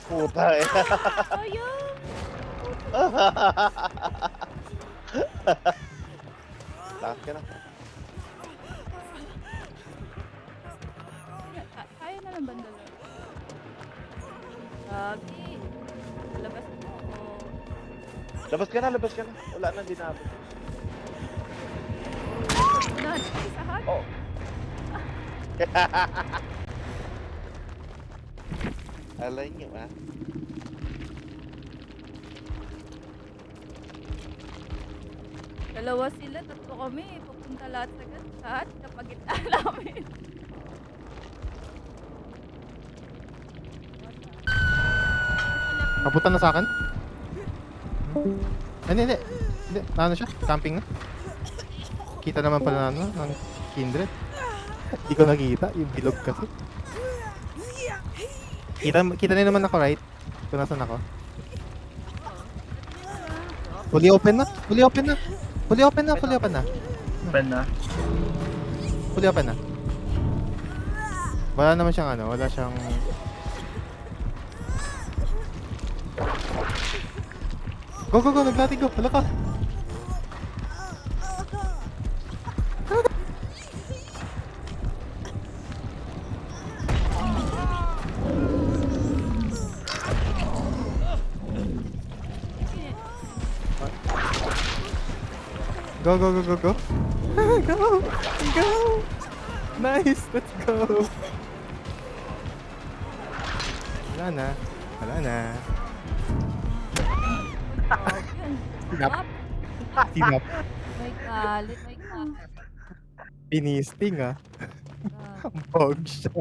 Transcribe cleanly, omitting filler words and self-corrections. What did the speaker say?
Puta eh. Sayang! Lakas ka na. Kaya na lang bandala. Sabi. Labas mo. Labas ka na, labas ka na. Wala nang dinabot. Unahan ka isahan. Oh. Alay nyo, ha? Dalawa sila, tatlo kami. Pupunta lahat sa pagitna namin. Napunta na sa akin? Hindi. Hindi, ano siya? Camping na? Kita naman pala na, ng Kindred. Hindi ko nakita, yung bilog kasi. Kita na naman ako, right? Kung nasan ako. Fully open na. Fully open na. Wala naman siyang ano, wala siyang... Go, naglati go. Hala ka. Go. Go. Nice, let's go. Wala na. Sinap. May galit. Pinisting ah. Ah. Bog siya.